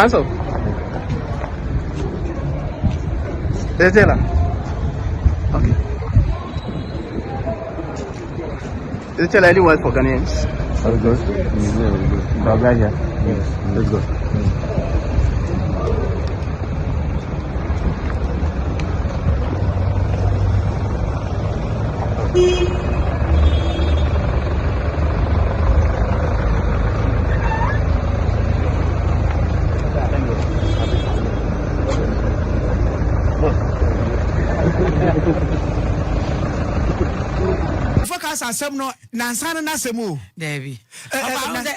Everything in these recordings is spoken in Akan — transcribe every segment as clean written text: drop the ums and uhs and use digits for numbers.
Answer. Let's tell her. Okay. Let's tell her any word for Ghanaians. Very good. Very good. Yes. Let's go. Focus asem no nansana na asemu Debbie.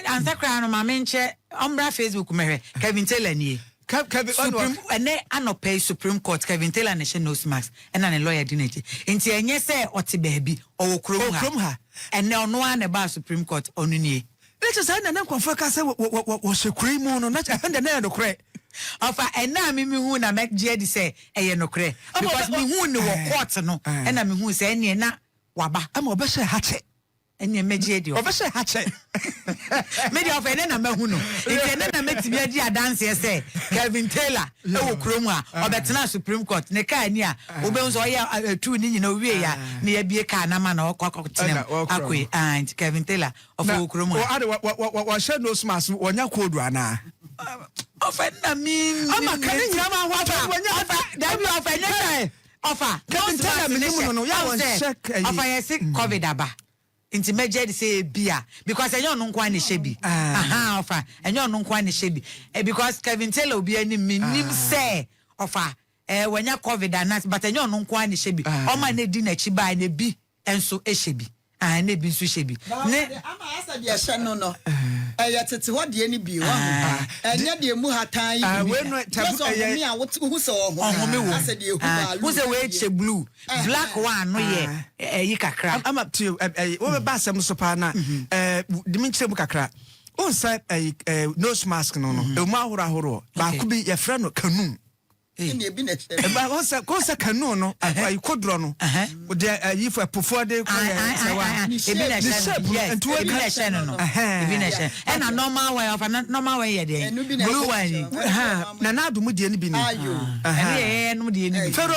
Answer cry no ma menche ombra Facebook mehwe Kevin Taylor nie. Supreme ene anope Supreme Court Kevin Taylor ne nose mask ena ne lawyer dineti. Enti enye se ote baabi owo krom ha. Ene ono an ba Supreme Court onu nie. Let's say na nkonfo ka se wo sekuri mu no na ende na no kre. Ofa ena mi hu na make di say eye no kre. Because mi hu ne wo court no ena mi hu say ene na waba ama obese hache ene meje di obese hache me di of ene na mahu no ene na metimi adi adanse say Kevin Taylor e wo krom a obetena Supreme Court ne ka ani a obe nso oya tu ni nyina owie ya na ya bie ka na ma na okokotena akoi and Kevin Taylor of wo krom a wa share no smas wonya kodu ana ofena min ama kan nyina ma ho afa wonya dabi ofenya Offer. Kevin Taylor minimum no ya won check offer yes COVID aba. Inti meje de say bia because enyo no nkwa ne shebi. Aha offer. Enyo no nkwa ne shebi. Because Kevin Taylor obi ani minim say offer wanya COVID anas but enyo no nkwa ne shebi. O ma ne di na chi ba na bi enso ehyebi. Ne bi nso shebi. Ne ama asa de ehye no. Ya tete ho de ani bi wa. Enya de mu hatan yi. We no tabu me a wo hu se wo ho. Asa de hu ba. Who say we che blue. Black one no ye yi kakra. Ama to wo be ba asem so pa na dimi nkyere mu kakra. O say nose mask no no. E mu ahoro ba ko bi ye frɛ no kanum. Ene bi na che. Ba ko sa kanum no ai kodro no. De yi for pofo de ko ebi na share no ebi na share and a normal way of a normal way ye dey blue one na adu mu de ni bi ni eh no de ni bi fellow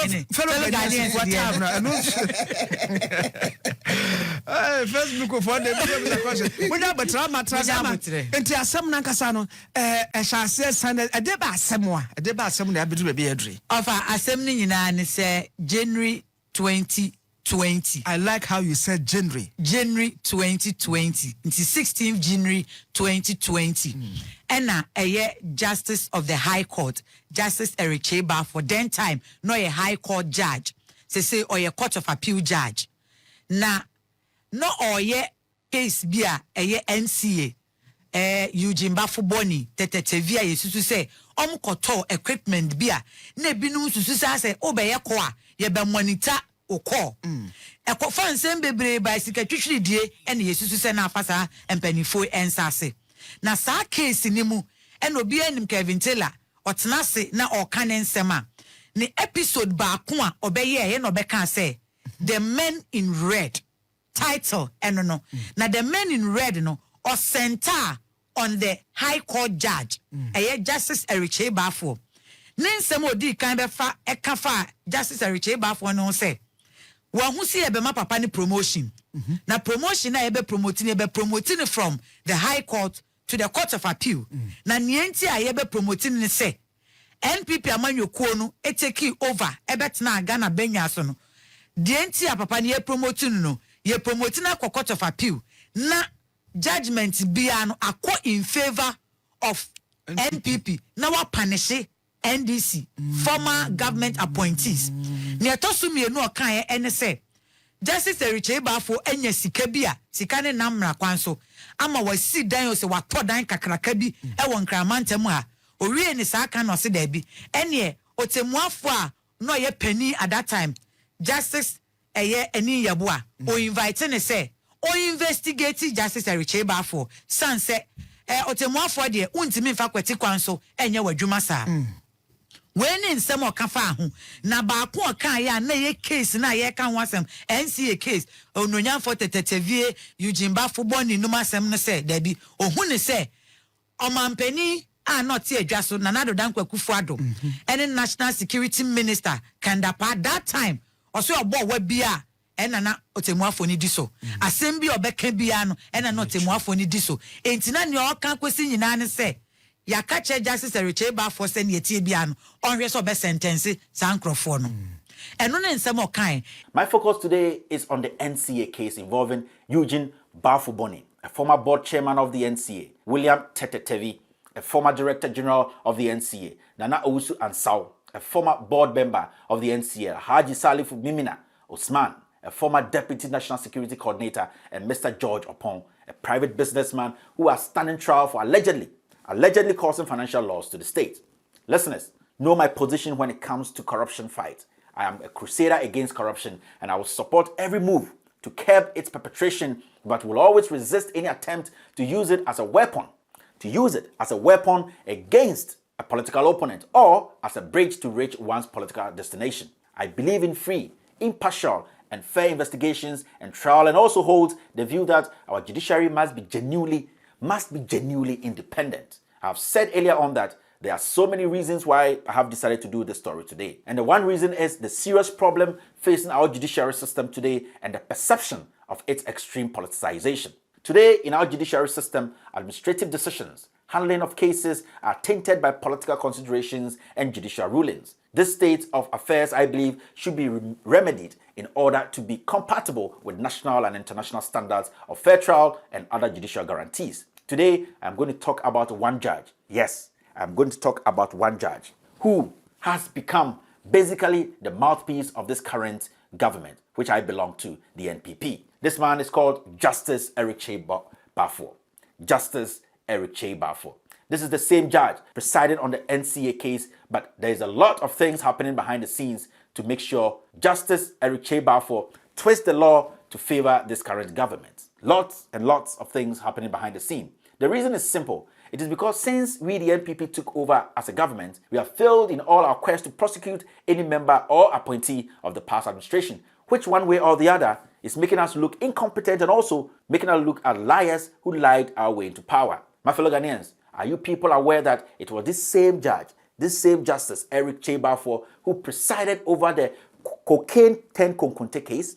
Ghanaians whatever no Facebook for the question we da betra matrasa enti asem na nkasa no ehase san ade ba asem na abedu be edre of asem ni nyina ne say January 2020. I like how you said January 2020. It's 16th January 2020. And Justice of the High Court, Justice Kyei Baffour then time, no a High Court judge. Say or a Court of Appeal judge. Na no or case bia NCA. Eugene Baffour Boni tetetevia yesu say koto equipment bia na binum susu say obeye ko a ye be monitor okọ ekọ nsem bebre by sikatwitwiri die ene yesu say na afasa empanifo ensase na saa case ni mu ene obi anim Kevin Taylor otena se na oka ne nsem a ne episode ba ko a obeye ye na obeka say the men in red title eno no na the men in red no or center on the High Court judge Justice Kyei Baffour nsem odi kan be fa ekafa Justice Kyei Baffour no say wa hu si ebe ma papa ni promotion na promotion na ebe promoting from the High Court to the Court of Appeal na nienti a ebe promoting ni say NPP amanyokuo no eteki over ebe tena Ghana benya so no dienti a papa ni e promoting no ye promoting na Court of Appeal na judgment bia no akọ in favor of NPP na wa punish NDC former government appointees ne atosumi enu okan ene say Justice Kyei Baffour enya sika bia sika ne namra kwanso ama wasi dan o se wato dan kakraka bi e won kramantam a owie ni saa kan no se da bi ene otemuafo a no ye pani at that time Justice eni yabo a o invite ne say o investigate Justice Kyei Baffour sanse otemuafo de untimi mfa kwati kwanso enye wadwuma saa when in some okafa ho na ba ko kan ya na ye case na ye kan wasem NCA case ononyan for tetetevie Eugene Baffour Boni no masem no say da bi ohun ne say omampani not here just so Nana Dankwa Kufuado and National Security Minister Kandapa that time also a boy webia and Nana Otemuafoni diso assembly or Bekebiano and not Temuafoni diso ain't none your can't question in an say ya catch Justice Kyei Baffour send ye Tibiano on rest of best sentence Sancrofono and none in some more kind. My focus today is on the NCA case involving Eugene Baffour Quashed, a former board chairman of the NCA, William Tetetevi, a former director general of the NCA, Nana Owusu Ansao, a former board member of the NCA, Haji Salifu Mimina Osman, a former deputy national security coordinator, and Mr. George Opon, a private businessman who are standing trial for allegedly causing financial loss to the state. Listeners, know my position when it comes to corruption fight. I am a crusader against corruption, and I will support every move to curb its perpetration, but will always resist any attempt to use it as a weapon against a political opponent or as a bridge to reach one's political destination. I believe in free, impartial, and fair investigations and trial, and also hold the view that our judiciary must be genuinely independent. I've said earlier on that there are so many reasons why I have decided to do this story today. And the one reason is the serious problem facing our judiciary system today and the perception of its extreme politicization. Today, in our judiciary system, administrative decisions, handling of cases are tainted by political considerations and judicial rulings. This state of affairs, I believe, should be remedied in order to be compatible with national and international standards of fair trial and other judicial guarantees. Today, I'm going to talk about one judge. Yes, I'm going to talk about one judge who has become basically the mouthpiece of this current government, which I belong to, the NPP. This man is called Justice Kyei Baffour. Justice Kyei Baffour. This is the same judge presiding on the NCA case, but there is a lot of things happening behind the scenes to make sure Justice Kyei Baffour twists the law to favor this current government. Lots and lots of things happening behind the scene. The reason is simple. It is because since we, the NPP, took over as a government, we have failed in all our quest to prosecute any member or appointee of the past administration, which one way or the other is making us look incompetent and also making us look at liars who lied our way into power. My fellow Ghanaians, are you people aware that it was this same judge, this same Justice Kyei Baffour, who presided over the cocaine 10 Konkonte case?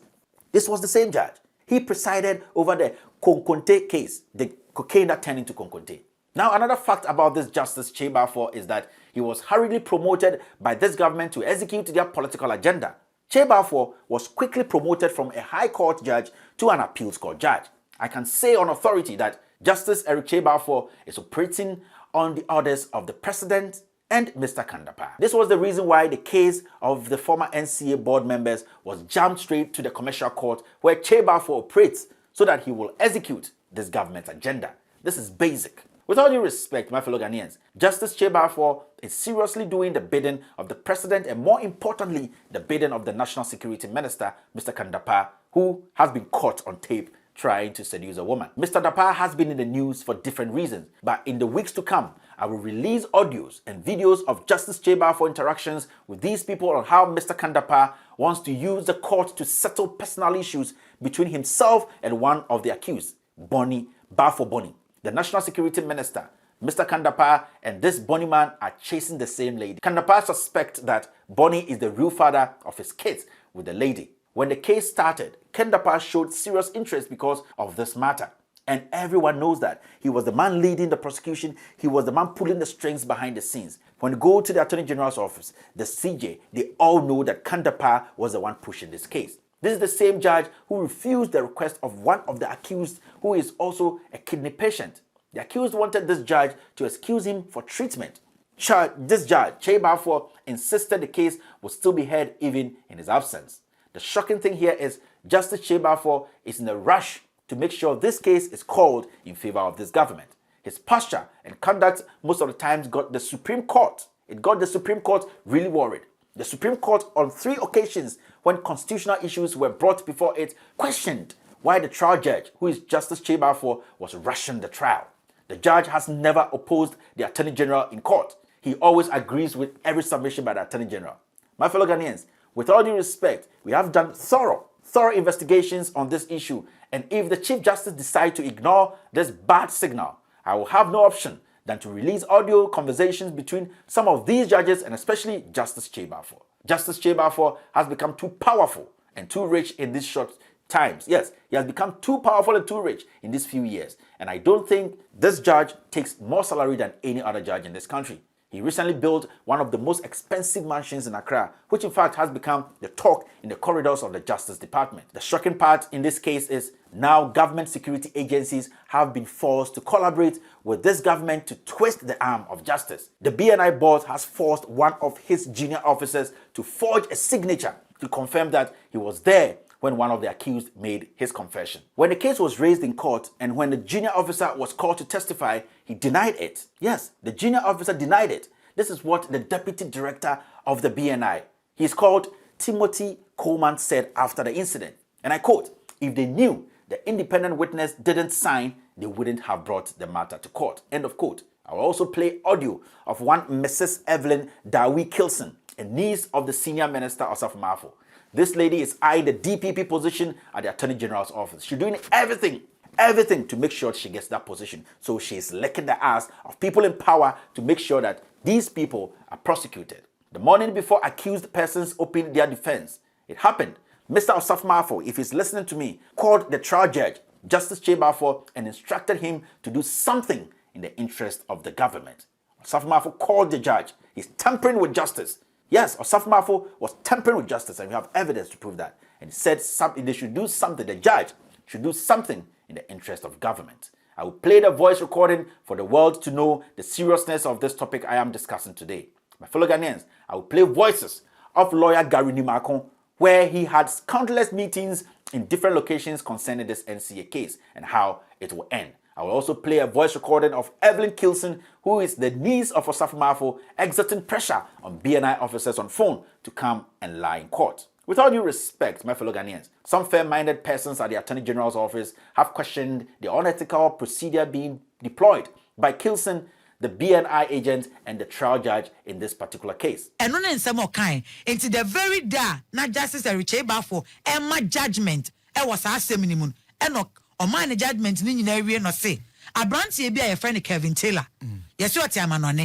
This was the same judge. He presided over the Konkonte case, the cocaine that turned into Konkonte. Now, another fact about this Justice Kyei Baffour is that he was hurriedly promoted by this government to execute their political agenda. Kyei Baffour was quickly promoted from a high court judge to an appeals court judge. I can say on authority that Justice Kyei Baffour is operating on the orders of the President and Mr. Kandapa. This was the reason why the case of the former NCA board members was jammed straight to the commercial court where Kyei Baffour operates so that he will execute this government's agenda. This is basic. With all due respect, my fellow Ghanaians, Justice Kyei Baffour is seriously doing the bidding of the President and more importantly, the bidding of the National Security Minister, Mr. Kandapa, who has been caught on tape trying to seduce a woman. Mr. Dapa has been in the news for different reasons, but in the weeks to come, I will release audios and videos of Justice Kyei Baffour interactions with these people on how Mr. Kandapa wants to use the court to settle personal issues between himself and one of the accused, Baffour Bonnie. The National Security Minister, Mr. Kandapa, and this Bonnie man are chasing the same lady. Kandapa suspects that Bonnie is the real father of his kids with the lady. When the case started, Kandapa showed serious interest because of this matter. And everyone knows that. He was the man leading the prosecution. He was the man pulling the strings behind the scenes. When you go to the Attorney General's office, the CJ, they all know that Kandapa was the one pushing this case. This is the same judge who refused the request of one of the accused who is also a kidney patient. The accused wanted this judge to excuse him for treatment. This judge, Kyei Baffour, insisted the case would still be heard even in his absence. The shocking thing here is Justice Kyei Baffour is in a rush to make sure this case is called in favor of this government. His posture and conduct most of the times got the Supreme Court. It got the Supreme Court really worried. The Supreme Court, on 3 occasions when constitutional issues were brought before it, questioned why the trial judge, who is Justice Kyei Baffour, was rushing the trial. The judge has never opposed the Attorney General in court. He always agrees with every submission by the Attorney General. My fellow Ghanaians, with all due respect, we have done thorough investigations on this issue, and if the Chief Justice decides to ignore this bad signal, I will have no option than to release audio conversations between some of these judges and especially Justice Kyei Baffour. Justice Kyei Baffour has become too powerful and too rich in these short times. Yes, he has become too powerful and too rich in these few years. And I don't think this judge takes more salary than any other judge in this country. He recently built one of the most expensive mansions in Accra, which in fact has become the talk in the corridors of the Justice Department. The shocking part in this case is now government security agencies have been forced to collaborate with this government to twist the arm of justice. The BNI board has forced one of his junior officers to forge a signature to confirm that he was there when one of the accused made his confession. When the case was raised in court and when the junior officer was called to testify, he denied it. Yes, the junior officer denied it. This is what the deputy director of the BNI, he's called Timothy Coleman, said after the incident. And I quote, "If they knew the independent witness didn't sign, they wouldn't have brought the matter to court." End of quote. I will also play audio of one Mrs. Evelyn Dawi Kilson, a niece of the senior minister Osaf Mafo. This lady is eyeing the DPP position at the Attorney General's office. She's doing everything to make sure she gets that position. So she's licking the ass of people in power to make sure that these people are prosecuted. The morning before accused persons opened their defense, it happened. Mr. Osaf Mafo, if he's listening to me, called the trial judge, Justice Kyei Baffour, and instructed him to do something in the interest of the government. Osaf Mafo called the judge. He's tampering with justice. Yes, Osaf Mafo was tampering with justice, and we have evidence to prove that. And he said they should do something, the judge should do something in the interest of government. I will play the voice recording for the world to know the seriousness of this topic I am discussing today. My fellow Ghanaians, I will play voices of lawyer Gary Nimakon, where he had countless meetings in different locations concerning this NCA case and how it will end. I will also play a voice recording of Evelyn Kilson, who is the niece of Osaf Mafo, exerting pressure on BNI officers on phone to come and lie in court. With all due respect, my fellow Ghanaians, some fair-minded persons at the Attorney General's office have questioned the unethical procedure being deployed by Kilson, the BNI agent, and the trial judge in this particular case. And on in some kind, into the very day, not Justice Kyei Baffour, and my judgment, I was asked minimum, and or my judgment in area no say. A branch be a friend Kevin Taylor. Yes, what I'm on,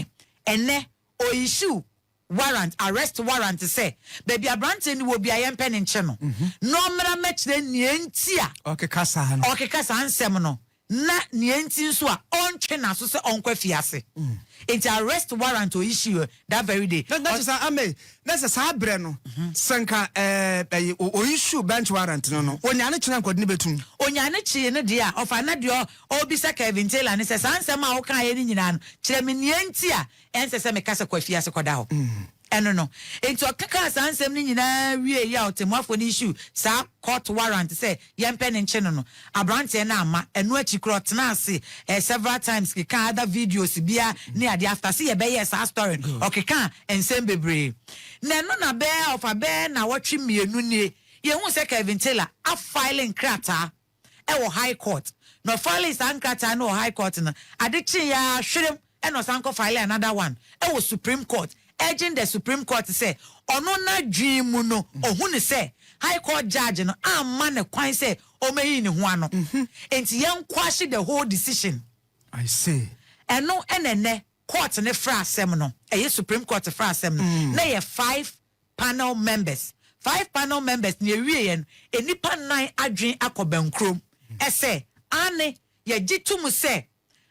and ne or issue warrant, arrest warrant to say, baby, a branch will be a pen in channel. No matter much then Nientia. Okay, Kassan. Okay, Kassan Semono. Na Nientin swa on chena so say on kwafiase. It's arrest warrant to issue that very day. That's a ame. That's a sabreno. Sanka or issue bench warrant no. Onyane chena kwadi betun. Onyane chi ne dia of anadio obisa Kevin Taylor and says answer ma oka ye ni nyina no. Kire me nientia ense se me kasa kwafiase kwada ho. No. Into a kakas ansem ni nyina wie ya otemwafo ni issue sa court warrant say yempen in cheno no abrante na ama enu achikro tena ase several times kika other videos bia ni ade after see ye be yes story okeka ensem bebre na no na be of a be na watwe mienu nie ye hu say Kevin Taylor a filing krata e wo high court no filing san krata no high court no ade chi ya hwerem e no san ko file another one e wo Supreme Court urging the Supreme Court to say, ono na dream no, ohune say, High Court judge no, man a kwan say, omeyi ni huano. Enti yan kwashi the whole decision. I see. And no, ene court ne fra asem no, Supreme Court fra asem no. Na ye 5 panel members. 5 panel members ni ewie yen, enipa 9 adwen akobenkrom. Ese, ane, ye jitu say,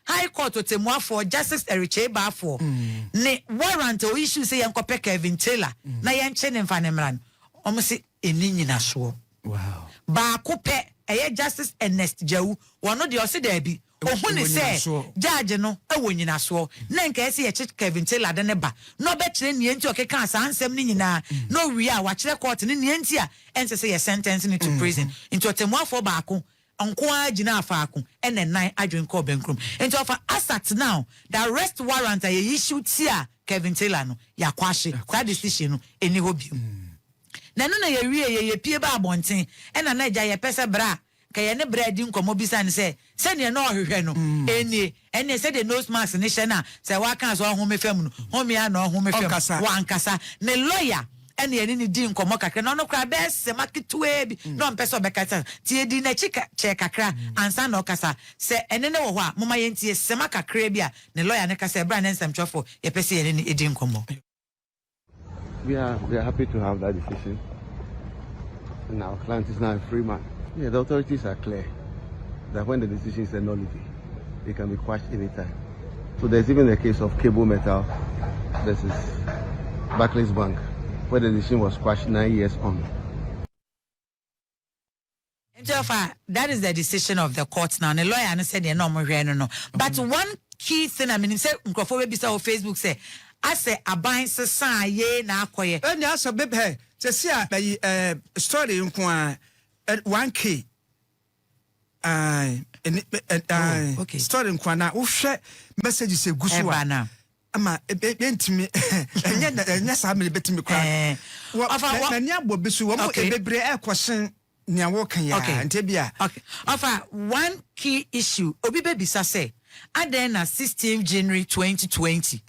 High Court otemwa for Justice Kyei Baffour ne warrant o issue say yankope Kevin Taylor na yenche ne mfanemran omo se eni nyina so. Wow. Ba ko pe Justice Ernest Jawu wono de o se da bi ohun ne say judge no ewo nyina so na nka ese ye Kevin Taylor de ne ba no be kire ne enti okeka asa ansem ne nyina no wi a wa kire court ne enti a ense say ye sentence ne to prison into otemwa for ba ko Onkwa jina afaku and then 9 adwen ko benkrum. Into of asset now the arrest warrant a issue tia Kevin Taylor no ya kwashe that decision no eni hobi. Na no na ye wie ye pie ba abonten and na naija ye pese bra ka ye ne bra di nkomo bisa ne se ne na ohwehwe no eni se the nose mask ne hye na se wa kan so ohome fam no home ya na ohome fam wa ankasa ne lawyer ene ye ni di nkomo kakra no kra be se maketua bi no mpese obekata tie di na chika che kakra ansa na okasa se ene ne wo ho a moma ye ntie se makakra bi a ne lawyer ne kasa bra ne nsamtwofo ye pese ye ni edi nkomo. We are happy to have that decision. And our client is now a free man. Yeah, the authorities are clear that when the decision is a nullity, it can be quashed anytime. So there's even a case of Cable Metal versus Barclays Bank, where the decision was quashed 9 years on. That is the decision of the court now. The lawyer said no more no. But one key thing, I mean, say Microphone be on Facebook say, I say aban se ye na akoye. And also bebe se see a story nko 1K. Okay. Story nko na wo hwe message se gusu a. Ama entimi enya sa me betimi kwa. Na nya bobisu wo mo ebebre ekwosen nya wo kan ya ntebia. Okay. Ofa one key issue obi bebisa say Adena 16th January 2020.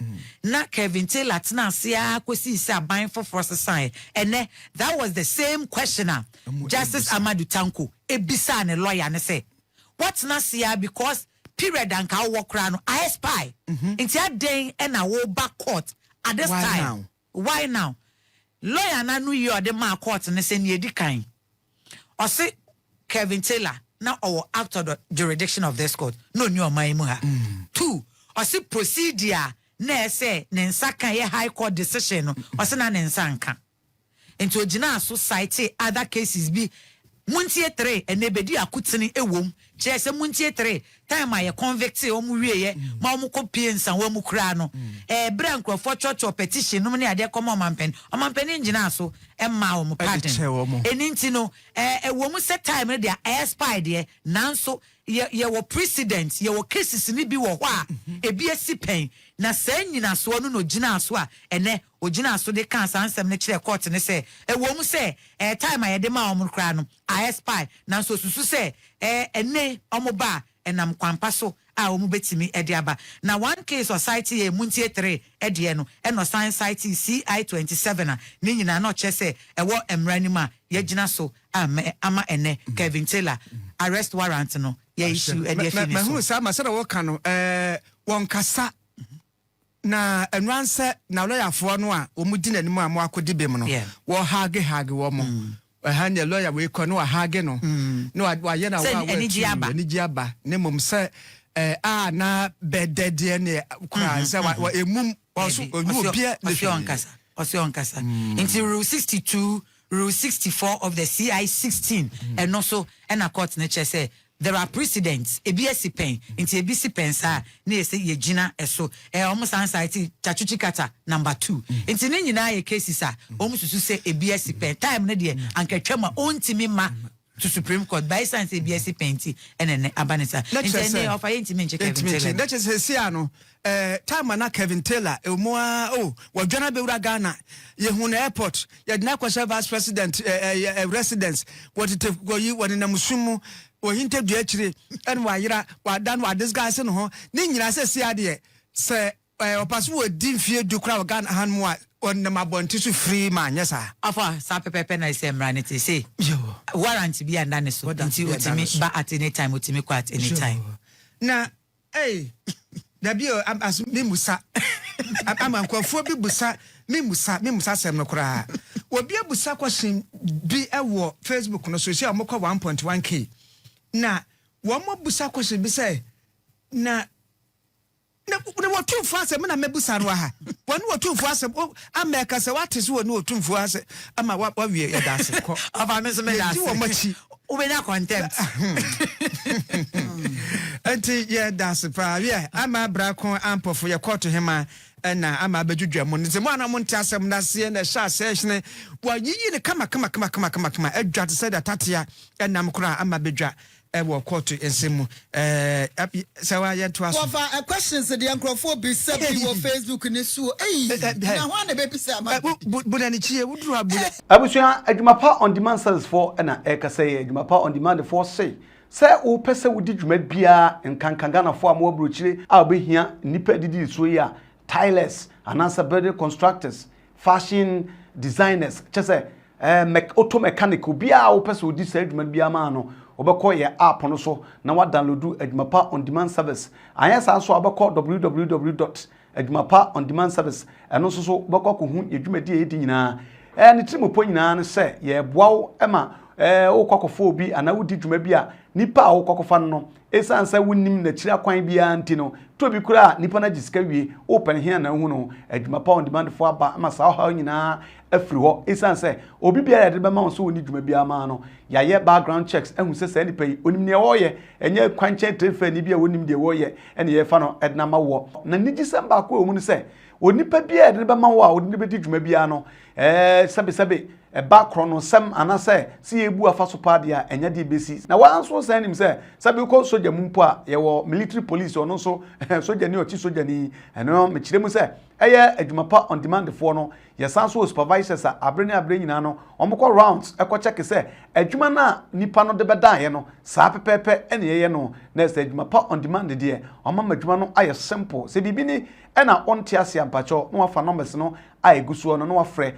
Na Kevin Taylor Tnasia kwesi se aban for sign. And that was the same questioner. Justice Amadou Tanko ebisa ne lawyer ne say, "What's Nasia because period and ka work round I spy." Inti aden e na wo back court at this time. Why now? Lawyer na nu yi ode ma court ne say ne edi kan. O say Kevin Taylor now our out of the jurisdiction of this court. No new maimuha. 2. Or see procedure ne say nensaka ye high court decision or se na nensanka. Into ojina society other cases be muntie 3 and nebedi akutini ewom. Che se muntie 3 time aye convict omu wieye ma omu kopie nsan wa mu kra no. Bra nkrofo church petition no ne ade komo mampen. Omampen njina so emma omu pardon. Eninti no ewomu set time no dia expire de nanso ye wo precedent ye wo cases ni bi wo ho a ebi asipen na san nyina so no gina so a ene ogina so de kan sansem ne kire court ne se ewomu se time aye de ma omu kra no expire nanso susu se ene omoba enam kwampa so a omu betimi ediaba na one case society e muntie 3 edie no eno science society CI27 a ni nyina na ochese ewo emranima ye gina so ama ene Kevin Taylor arrest warrant no ye issue edie finish ma hu sa ma se wo kan no won kasa na enranse na lawyer fo no a omu di nanim a mo akodi bem no wo hage wo mo hanya lawyer we ko no hage no no wa ye na wa ni aba ne mom se na bedede ne kura se wa emum oso obia osion kasa into rule 62 rule 64 of the CI16 and also and a court nature say there are precedents ebisi pen into ebisi pensa na say ye gina eso almost anxiety chachuchi kata number 2 into ni nyina ye cases a omususu say ebisi pen time na de ankatwama ontimi ma to Supreme Court by science ebisi penti ene abanisa into ne offer intimi nche Kevin Taylor that is say ano time na Kevin Taylor emua wadwana be wura Ghana ye hu na airport ye na kwasha vice president residence what yi woni na musumu ohinte du akire en wa yira wa dan wa disguise no ho ni nyina se ade se opaso wo di mfie du kra Ghana han mu a on na mabonti so free man yesa afa sa pepepe na ise mranity say warrant bi anda ne so nti otimi ba at any time otimi kwa at any time na dabio as me musa amankwafo bi busa me musa sem no kra obi abusa question bi ewo Facebook no so say amokwa 1.1k na wo mo busa question bi say na what two for asem na mebusa no ha wonu otu for asem America say what is wonu otu for asem ama wa wie ya dase ko aba me so me dase wo machi ubenya content anti ya dase pa yeah ama bra kon ampofo ya court hema na ama abadwudwa mo nze mo ana mo nti asem na se na sha session wa yiyi ne kama adwa to say that tatia enam kura ama bedwa ewo court ensemu sawa ya to aso for questions the ankrofo be said on Facebook ni so na ho na be pisa ma budani chie wuduru abuya abusua adwumapa on demand service for na ekase adwumapa on demand for say o pese wudi dwuma bia nkankangana fo am wabrochire a obehia nipa didi so ya tilers anasa building constructors fashion designers kyɛ sɛ auto mechanic obiara wo pɛ sɛ odi sɛ adwuma biara ma no obɛkɔ yɛ app no so na wa download adwuma pa on demand service ayɛ saa so abɛkɔ www.adwumapa-on-demand-service ɛno nso so bɛkɔ ko hu adwumadi a yɛdi nyinaa ne tirimupo nyinaa no sɛ yɛboa wo ɛma wokɔkɔfa obi anaa wodi dwuma bi a nipa a wokɔkɔfa no ɛsiane sɛ wonim n'akyiri akwan biara nti no to bi kora nipa no agye sika wie wopɛne hia na hu no adwuma pa on demand fo aba ama saa ɔhaw nyinaa afiri hɔ ɛsiane sɛ obi biara yɛde bɛma wo sɛ woni dwuma biara ma no yɛayɛ background checks ɛhu sɛ saa nipa yi onim nea wɔyɛ ɛnyɛ kwankyɛn trefa ni bi a wonim deɛ wɔyɛ ɛne yɛfa no ɛde ma wɔ na nigyesɛm baako wɔ mu no sɛ onipa biara yɛde bɛma wo a wode ne bɛdi dwuma biara no sɛbe ɛba korɔ no sɛm anasɛ si yɛbu afa so paa deɛ a ɛnyɛ de bɛsi na wanso sɛ nim sɛ sɛbe wokɔ soja mu mpo a yɛwɔ military police ɔno nso soja ni ɔkyi soja ni ɛno mekyerɛ mu sɛ ɛyɛ adwuma pa on demand foɔ no yɛsan so supervisors a abre ne abre nyinaa no ɔmokɔ rounds ɛkɔ check sɛ adwuma no a nipa no de bɛdaeɛ no saa pɛpɛpɛ ɛne yɛyɛ no na sɛ adwuma pa on demand deɛ ɔma ma adwuma no ayɛ simple sɛ biribi ni ɛna ɔnte ase ampakyɛw na wafa numbers no a ɛgu soɔ no na wafrɛ